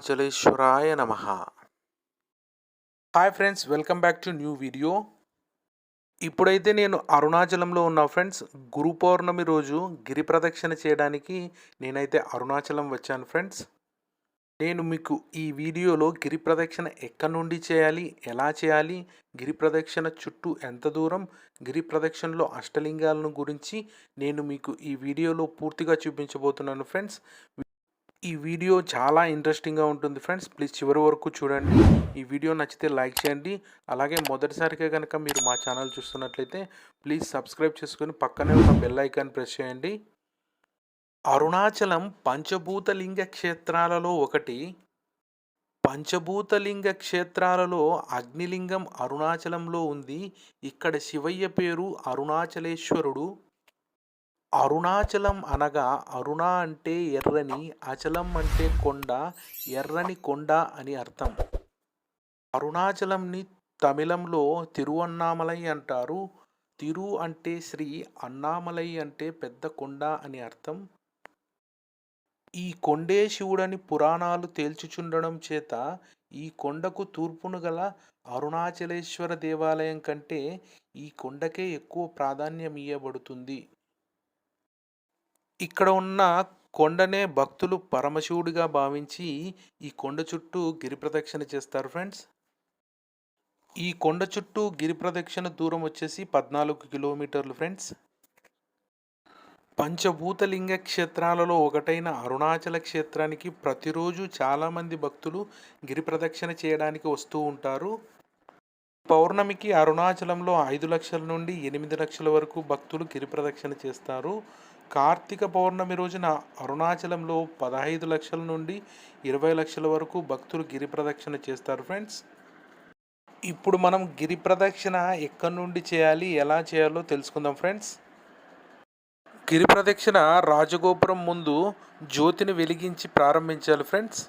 అరుణాచలేశ్వరాయ నమః. Hi friends, welcome back to new video. ఇప్పుడైతే నేను అరుణాచలంలో ఉన్నా ఫ్రెండ్స్. గురు పౌర్ణమి రోజు గిరి ప్రదక్షిణ చేయడానికి నేనైతే అరుణాచలం వచ్చాను ఫ్రెండ్స్. నేను మీకు ఈ వీడియోలో గిరి ప్రదక్షిణ ఎక్కడి నుండి చేయాలి, ఎలా చేయాలి, గిరి ప్రదక్షిణ చుట్టూ ఎంత దూరం, గిరి ప్రదక్షిణలో అష్టలింగాలను గురించి నేను మీకు ఈ వీడియోలో పూర్తిగా చూపించబోతున్నాను ఫ్రెండ్స్. ఈ వీడియో చాలా ఇంట్రెస్టింగ్గా ఉంటుంది ఫ్రెండ్స్. ప్లీజ్ చివరి వరకు చూడండి. ఈ వీడియో నచ్చితే లైక్ చేయండి. అలాగే మొదటిసారిగా కనుక మీరు మా ఛానల్ చూస్తున్నట్లయితే ప్లీజ్ సబ్స్క్రైబ్ చేసుకొని పక్కనే ఉన్న బెల్ ఐకాన్ ప్రెస్ చేయండి. అరుణాచలం పంచభూతలింగ క్షేత్రాలలో ఒకటి. పంచభూతలింగ క్షేత్రాలలో అగ్నిలింగం అరుణాచలంలో ఉంది. ఇక్కడ శివయ్య పేరు అరుణాచలేశ్వరుడు. అరుణాచలం అనగా అరుణ అంటే ఎర్రని, అచలం అంటే కొండ, ఎర్రని కొండ అని అర్థం. అరుణాచలంని తమిళంలో తిరువన్నామలై అంటారు. తిరు అంటే శ్రీ, అన్నామలై అంటే పెద్ద కొండ అని అర్థం. ఈ కొండే శివుడని పురాణాలు తేల్చుచుండడం చేత ఈ కొండకు తూర్పును గల అరుణాచలేశ్వర దేవాలయం కంటే ఈ కొండకే ఎక్కువ ప్రాధాన్యం ఇవ్వబడుతుంది. ఇక్కడ ఉన్న కొండనే భక్తులు పరమశివుడిగా భావించి ఈ కొండ చుట్టూ గిరి ప్రదక్షిణ చేస్తారు ఫ్రెండ్స్. ఈ కొండ చుట్టూ గిరి ప్రదక్షిణ దూరం వచ్చేసి 14 కిలోమీటర్లు ఫ్రెండ్స్. పంచభూతలింగ క్షేత్రాలలో ఒకటైన అరుణాచల క్షేత్రానికి ప్రతిరోజు చాలామంది భక్తులు గిరి ప్రదక్షిణ చేయడానికి వస్తూ ఉంటారు. పౌర్ణమికి అరుణాచలంలో 5 లక్షల నుండి 8 లక్షల వరకు భక్తులు గిరి ప్రదక్షిణ చేస్తారు. కార్తీక పౌర్ణమి రోజున అరుణాచలంలో 15 లక్షల నుండి 20 లక్షల వరకు భక్తులు గిరి ప్రదక్షిణ చేస్తారు ఫ్రెండ్స్. ఇప్పుడు మనం గిరి ప్రదక్షిణ ఎక్కడి నుండి చేయాలి, ఎలా చేయాలో తెలుసుకుందాం ఫ్రెండ్స్. గిరి ప్రదక్షిణ రాజగోపురం ముందు జ్యోతిని వెలిగించి ప్రారంభించాలి ఫ్రెండ్స్.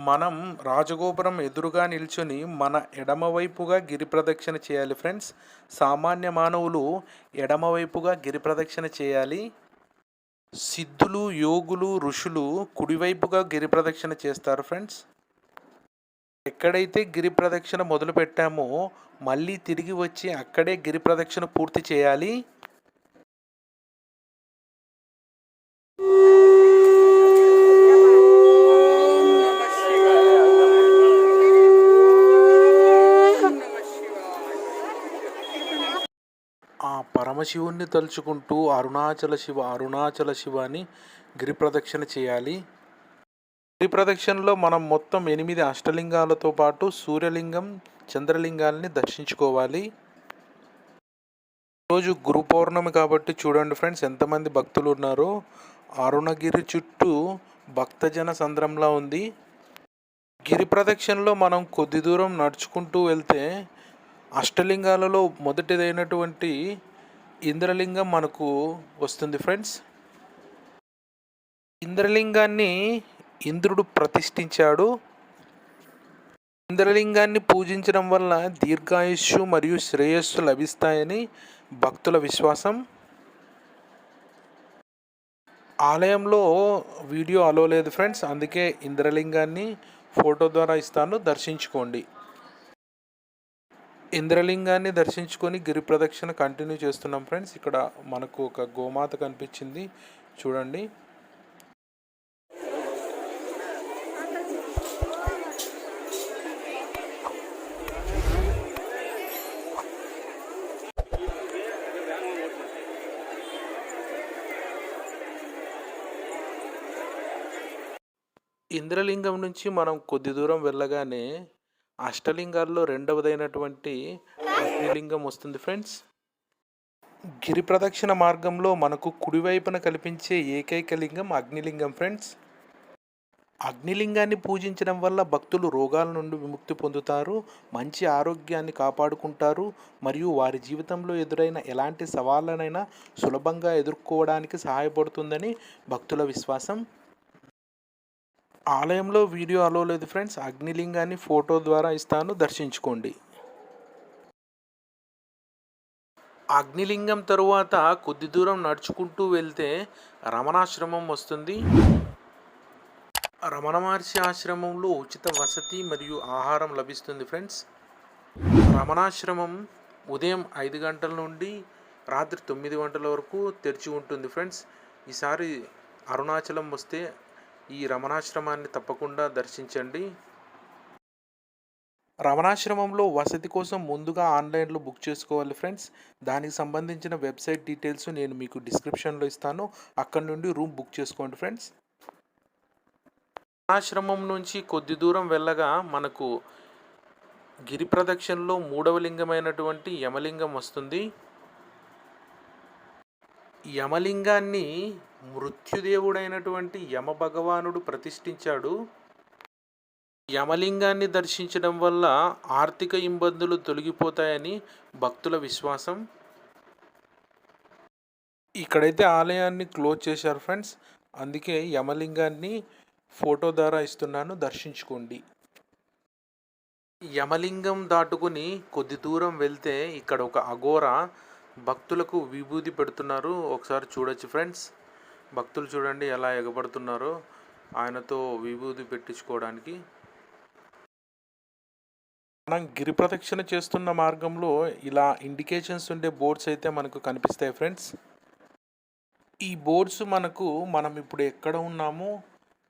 మనం రాజగోపురం ఎదురుగా నిల్చొని మన ఎడమవైపుగా గిరి ప్రదక్షిణ చేయాలి ఫ్రెండ్స్. సామాన్య మానవులు ఎడమవైపుగా గిరి ప్రదక్షిణ చేయాలి. సిద్ధులు, యోగులు, ఋషులు కుడివైపుగా గిరి ప్రదక్షిణ చేస్తారు ఫ్రెండ్స్. ఎక్కడైతే గిరి ప్రదక్షిణ మొదలు పెట్టామో మళ్ళీ తిరిగి వచ్చి అక్కడే గిరి ప్రదక్షిణ పూర్తి చేయాలి. ఆ పరమశివుణ్ణి తలుచుకుంటూ అరుణాచల శివ అని గిరి ప్రదక్షిణ చేయాలి. గిరి ప్రదక్షిణలో మనం మొత్తం 8 అష్టలింగాలతో పాటు సూర్యలింగం, చంద్రలింగాల్ని దర్శించుకోవాలి. ఈరోజు గురు పౌర్ణమి కాబట్టి చూడండి ఫ్రెండ్స్ ఎంతమంది భక్తులు ఉన్నారో. అరుణగిరి చుట్టూ భక్తజన సంద్రంలా ఉంది. గిరి ప్రదక్షిణలో మనం కొద్ది దూరం నడుచుకుంటూ వెళ్తే అష్టలింగాలలో మొదటిదైనటువంటి ఇంద్రలింగం మనకు వస్తుంది ఫ్రెండ్స్. ఇంద్రలింగాన్ని ఇంద్రుడు ప్రతిష్ఠించాడు. ఇంద్రలింగాన్ని పూజించడం వల్ల దీర్ఘాయుష్షు మరియు శ్రేయస్సు లభిస్తాయని భక్తుల విశ్వాసం. ఆలయంలో వీడియో అలో లేదు ఫ్రెండ్స్, అందుకే ఇంద్రలింగాన్ని ఫోటో ద్వారా ఇస్తాను, దర్శించుకోండి. ఇంద్రలింగాన్ని దర్శించుకొని గిరి ప్రదక్షిణ కంటిన్యూ చేస్తున్నాం ఫ్రెండ్స్. ఇక్కడ మనకు ఒక గోమాత కనిపించింది చూడండి. ఇంద్రలింగం నుంచి మనం కొద్ది దూరం వెళ్ళగానే అష్టలింగాల్లో రెండవదైనటువంటి అగ్నిలింగం వస్తుంది ఫ్రెండ్స్. గిరి ప్రదక్షిణ మార్గంలో మనకు కుడివైపున కనిపించే ఏకైక లింగం అగ్నిలింగం ఫ్రెండ్స్. అగ్నిలింగాన్ని పూజించడం వల్ల భక్తులు రోగాల నుండి విముక్తి పొందుతారు, మంచి ఆరోగ్యాన్ని కాపాడుకుంటారు మరియు వారి జీవితంలో ఎదురైన ఎలాంటి సవాళ్ళనైనా సులభంగా ఎదుర్కోవడానికి సహాయపడుతుందని భక్తుల విశ్వాసం. ఆలయంలో వీడియో అలో లేదు ఫ్రెండ్స్, అగ్నిలింగాన్ని ఫోటో ద్వారా ఇస్తాను, దర్శించుకోండి. అగ్నిలింగం తరువాత కొద్ది దూరం నడుచుకుంటూ వెళ్తే రమణాశ్రమం వస్తుంది. రమణ మహర్షి ఆశ్రమంలో ఉచిత వసతి మరియు ఆహారం లభిస్తుంది ఫ్రెండ్స్. రమణాశ్రమం ఉదయం 5 గంటల నుండి రాత్రి 9 గంటల వరకు తెరిచి ఉంటుంది ఫ్రెండ్స్. ఈసారి అరుణాచలం వస్తే ఈ రమణాశ్రమాన్ని తప్పకుండా దర్శించండి. రమణాశ్రమంలో వసతి కోసం ముందుగా ఆన్లైన్లో బుక్ చేసుకోవాలి ఫ్రెండ్స్. దానికి సంబంధించిన వెబ్సైట్ డీటెయిల్స్ నేను మీకు డిస్క్రిప్షన్లో ఇస్తాను. అక్కడ నుండి రూమ్ బుక్ చేసుకోండి ఫ్రెండ్స్. రమణాశ్రమం నుంచి కొద్ది దూరం వెళ్ళగా మనకు గిరి ప్రదక్షిణలో 3వ లింగమైనటువంటి యమలింగం వస్తుంది. యమలింగాన్ని మృత్యుదేవుడైనటువంటి యమ భగవానుడు ప్రతిష్ఠించాడు. యమలింగాన్ని దర్శించడం వల్ల ఆర్థిక ఇబ్బందులు తొలగిపోతాయని భక్తుల విశ్వాసం. ఇక్కడైతే ఆలయాన్ని క్లోజ్ చేశారు ఫ్రెండ్స్. అందుకే యమలింగాన్ని ఫోటో ద్వారా ఇస్తున్నాను, దర్శించుకోండి. యమలింగం దాటుకుని కొద్ది దూరం వెళ్తే ఇక్కడ ఒక అఘోరా భక్తులకు విభూది పెడుతున్నారు. ఒకసారి చూడొచ్చు ఫ్రెండ్స్. భక్తులు చూడండి ఎలా ఎగబడుతున్నారో ఆయనతో విభూది పెట్టించుకోవడానికి. మనం గిరి ప్రదక్షిణ చేస్తున్న మార్గంలో ఇలా ఇండికేషన్స్ ఉండే బోర్డ్స్ అయితే మనకు కనిపిస్తాయి ఫ్రెండ్స్. ఈ బోర్డ్స్ మనం ఇప్పుడు ఎక్కడ ఉన్నామో,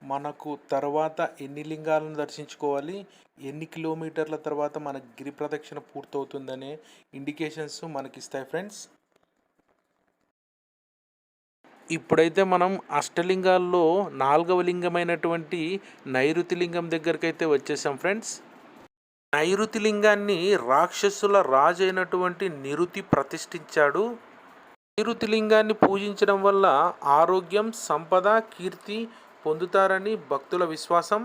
మనకు తర్వాత ఎన్ని లింగాలను దర్శించుకోవాలి, ఎన్ని కిలోమీటర్ల తర్వాత మన గిరి ప్రదక్షిణ పూర్తవుతుందనే ఇండికేషన్స్ మనకిస్తాయి ఫ్రెండ్స్. ఇప్పుడైతే మనం అష్టలింగాల్లో 4వ లింగమైనటువంటి నైరుతి లింగం దగ్గరికి అయితే వచ్చేసాం ఫ్రెండ్స్. నైరుతి లింగాన్ని రాక్షసుల రాజు అయినటువంటి నిరుతి ప్రతిష్ఠించాడు. నైరుతి లింగాన్ని పూజించడం వల్ల ఆరోగ్యం, సంపద, కీర్తి పొందుతారని భక్తుల విశ్వాసం.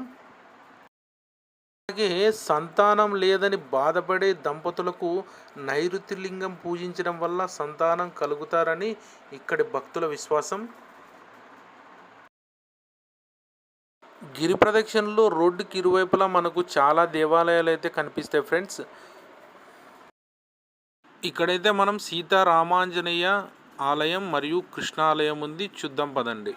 అలాగే సంతానం లేదని బాధపడే దంపతులకు నైరుతి లింగం పూజించడం వల్ల సంతానం కలుగుతారని ఇక్కడి భక్తుల విశ్వాసం. గిరి ప్రదక్షిణలో రోడ్డుకి ఇరువైపులా మనకు చాలా దేవాలయాలు అయితే కనిపిస్తాయి ఫ్రెండ్స్. ఇక్కడైతే మనం సీతారామాంజనేయ ఆలయం మరియు కృష్ణాలయం ఉంది, చూద్దాం పదండి.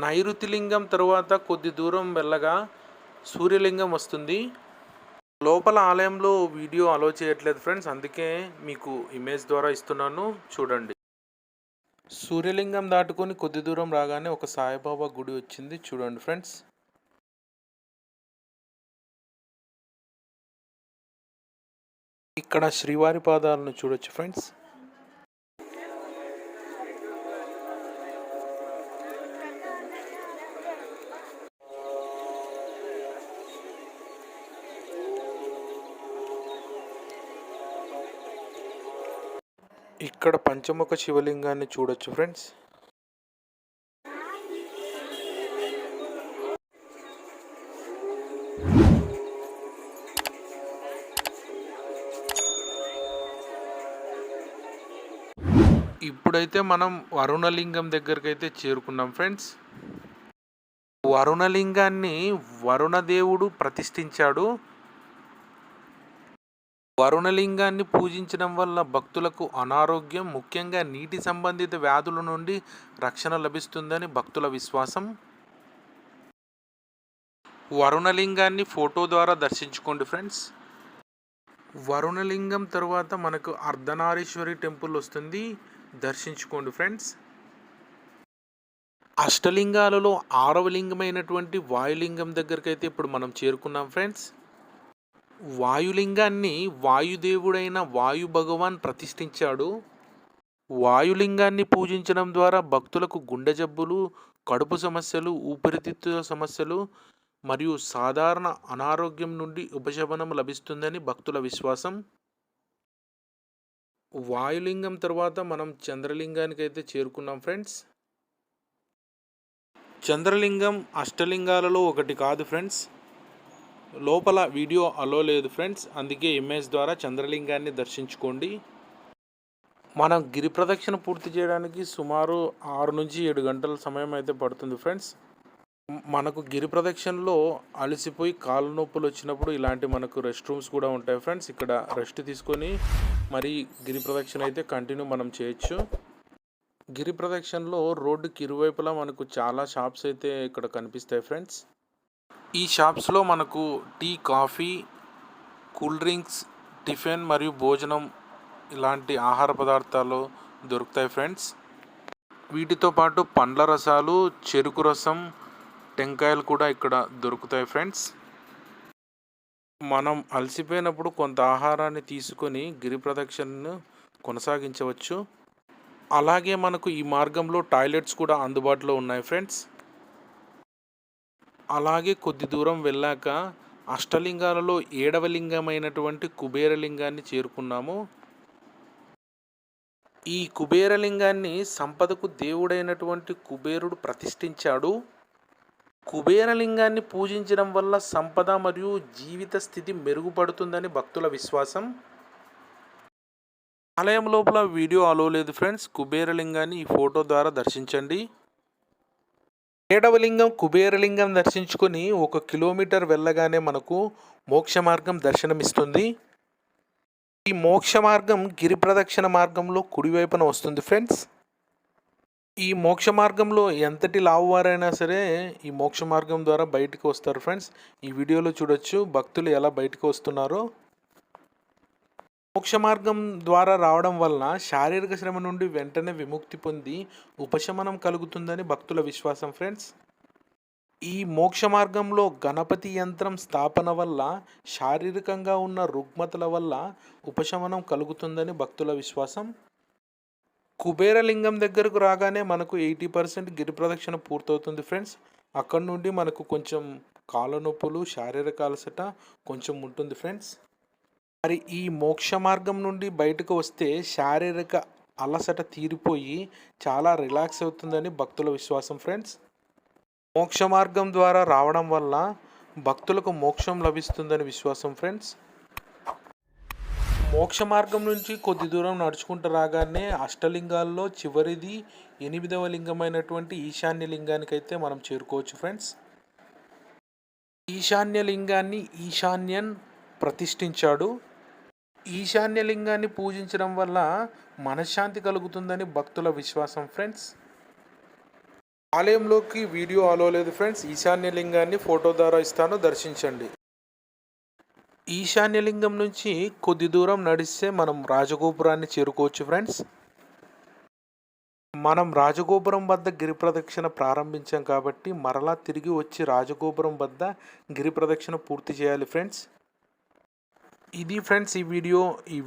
నైరుతి లింగం తరువాత కొద్ది దూరం వెళ్ళగా సూర్యలింగం వస్తుంది. లోపల ఆలయంలో వీడియో అలో చేయట్లేదు ఫ్రెండ్స్, అందుకే మీకు ఇమేజ్ ద్వారా ఇస్తున్నాను, చూడండి. సూర్యలింగం దాటుకొని కొద్ది దూరం రాగానే ఒక సాయిబాబా గుడి వచ్చింది, చూడండి ఫ్రెండ్స్. ఇక్కడ శ్రీవారి పాదాలను చూడొచ్చు ఫ్రెండ్స్. ఇక్కడ పంచముఖ శివలింగాన్ని చూడొచ్చు ఫ్రెండ్స్. ఇప్పుడైతే మనం వరుణలింగం దగ్గరికి అయితే చేరుకున్నాం ఫ్రెండ్స్. వరుణలింగాన్ని వరుణదేవుడు ప్రతిష్ఠించాడు. వరుణలింగాన్ని పూజించడం వల్ల భక్తులకు అనారోగ్యం, ముఖ్యంగా నీటి సంబంధిత వ్యాధుల నుండి రక్షణ లభిస్తుందని భక్తుల విశ్వాసం. వరుణలింగాన్ని ఫోటో ద్వారా దర్శించుకోండి ఫ్రెండ్స్. వరుణలింగం తర్వాత మనకు అర్ధనారీశ్వరి టెంపుల్ వస్తుంది, దర్శించుకోండి ఫ్రెండ్స్. అష్టలింగాలలో 6వ లింగమైనటువంటి వాయులింగం దగ్గరికి అయితే ఇప్పుడు మనం చేరుకున్నాం ఫ్రెండ్స్. వాయులింగాన్ని వాయుదేవుడైన వాయు భగవాన్ ప్రతిష్ఠించాడు. వాయులింగాన్ని పూజించడం ద్వారా భక్తులకు గుండె జబ్బులు, కడుపు సమస్యలు, ఊపిరితిత్తుల సమస్యలు మరియు సాధారణ అనారోగ్యం నుండి ఉపశమనం లభిస్తుందని భక్తుల విశ్వాసం. వాయులింగం తర్వాత మనం చంద్రలింగానికి అయితే చేరుకున్నాం ఫ్రెండ్స్. చంద్రలింగం అష్టలింగాలలో ఒకటి కాదు ఫ్రెండ్స్. లోపల వీడియో అలో లేదు ఫ్రెండ్స్, అందుకే ఇమేజ్ ద్వారా చంద్రలింగాన్ని దర్శించుకోండి. మనం గిరి ప్రదక్షిణ పూర్తి చేయడానికి సుమారు 6 నుంచి 7 గంటల సమయం అయితే పడుతుంది ఫ్రెండ్స్. మనకు గిరి ప్రదక్షిణలో అలసిపోయి కాళ్ళ నొప్పులు వచ్చినప్పుడు ఇలాంటి మనకు రెస్ట్ రూమ్స్ కూడా ఉంటాయి ఫ్రెండ్స్. ఇక్కడ రెస్ట్ తీసుకొని మరి గిరి ప్రదక్షిణ అయితే కంటిన్యూ మనం చేయొచ్చు. గిరి ప్రదక్షిణలో రోడ్డుకి ఇరువైపులా మనకు చాలా షాప్స్ అయితే ఇక్కడ కనిపిస్తాయి ఫ్రెండ్స్. ఈ షాప్స్లో మనకు tea, coffee, cool drinks, tiffin మరియు భోజనం ఇలాంటి ఆహార పదార్థాలు దొరుకుతాయి ఫ్రెండ్స్. వీటితో పాటు పండ్ల రసాలు, చెరుకు రసం, టెంకాయలు కూడా ఇక్కడ దొరుకుతాయి ఫ్రెండ్స్. మనం అలసిపోయినప్పుడు కొంత ఆహారాన్ని తీసుకొని గిరి ప్రదక్షిణను కొనసాగించవచ్చు. అలాగే మనకు ఈ మార్గంలో టాయిలెట్స్ కూడా అందుబాటులో ఉన్నాయి ఫ్రెండ్స్. అలాగే కొద్ది దూరం వెళ్ళాక అష్టలింగాలలో 7వ లింగమైనటువంటి కుబేరలింగాన్ని చేరుకున్నాము. ఈ కుబేరలింగాన్ని సంపదకు దేవుడైనటువంటి కుబేరుడు ప్రతిష్ఠించాడు. కుబేరలింగాన్ని పూజించడం వల్ల సంపద మరియు జీవిత స్థితి మెరుగుపడుతుందని భక్తుల విశ్వాసం. ఆలయం లోపల వీడియో అలో లేదు ఫ్రెండ్స్. కుబేరలింగాన్ని ఈ ఫోటో ద్వారా దర్శించండి. 7వ లింగం కుబేరలింగం దర్శించుకొని 1 కిలోమీటర్ వెళ్ళగానే మనకు మోక్ష మార్గం దర్శనమిస్తుంది. ఈ మోక్ష మార్గం గిరి ప్రదక్షిణ మార్గంలో కుడివైపున వస్తుంది ఫ్రెండ్స్. ఈ మోక్ష మార్గంలో ఎంతటి లావువారైనా సరే ఈ మోక్ష మార్గం ద్వారా బయటకు వస్తారు ఫ్రెండ్స్. ఈ వీడియోలో చూడొచ్చు భక్తులు ఎలా బయటకు వస్తున్నారో. మోక్ష మార్గం ద్వారా రావడం వలన శారీరక శ్రమ నుండి వెంటనే విముక్తి పొంది ఉపశమనం కలుగుతుందని భక్తుల విశ్వాసం ఫ్రెండ్స్. ఈ మోక్ష మార్గంలో గణపతి యంత్రం స్థాపన వల్ల శారీరకంగా ఉన్న రుగ్మతల వల్ల ఉపశమనం కలుగుతుందని భక్తుల విశ్వాసం. కుబేరలింగం దగ్గరకు రాగానే మనకు 80% గిరి ప్రదక్షిణ పూర్తవుతుంది ఫ్రెండ్స్. అక్కడ నుండి మనకు కొంచెం కాళ్ళ నొప్పులు, శారీరక అలసట కొంచెం ఉంటుంది ఫ్రెండ్స్. మరి ఈ మోక్ష మార్గం నుండి బయటకు వస్తే శారీరక అలసట తీరిపోయి చాలా రిలాక్స్ అవుతుందని భక్తుల విశ్వాసం ఫ్రెండ్స్. మోక్ష మార్గం ద్వారా రావడం వల్ల భక్తులకు మోక్షం లభిస్తుందని విశ్వాసం ఫ్రెండ్స్. మోక్ష మార్గం నుంచి కొద్ది దూరం నడుచుకుంటూ రాగానే అష్టలింగాల్లో చివరిది 8వ లింగమైనటువంటి ఈశాన్య లింగానికైతే మనం చేరుకోవచ్చు ఫ్రెండ్స్. ఈశాన్య లింగాన్ని ఈశాన్యన్ ప్రతిష్ఠించాడు. ఈశాన్య లింగాన్ని పూజించడం వల్ల మనశ్శాంతి కలుగుతుందని భక్తుల విశ్వాసం ఫ్రెండ్స్. ఆలయంలోకి వీడియో అలో లేదు ఫ్రెండ్స్. ఈశాన్య లింగాన్ని ఫోటో ద్వారా ఇస్తాను, దర్శించండి. ఈశాన్య లింగం నుంచి కొద్ది దూరం నడిస్తే మనం రాజగోపురాన్ని చేరుకోవచ్చు ఫ్రెండ్స్. మనం రాజగోపురం వద్ద గిరి ప్రదక్షిణ ప్రారంభించాం కాబట్టి మరలా తిరిగి వచ్చి రాజగోపురం వద్ద గిరి ప్రదక్షిణ పూర్తి చేయాలి ఫ్రెండ్స్. ఇది ఫ్రెండ్స్ ఈ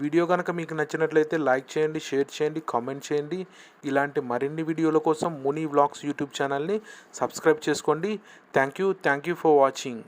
వీడియో కనుక మీకు నచ్చినట్లయితే లైక్ చేయండి, షేర్ చేయండి, కామెంట్ చేయండి. ఇలాంటి మరిన్ని వీడియోల కోసం ముని వ్లాగ్స్ యూట్యూబ్ ఛానల్ని సబ్స్క్రైబ్ చేసుకోండి. Thank you for watching.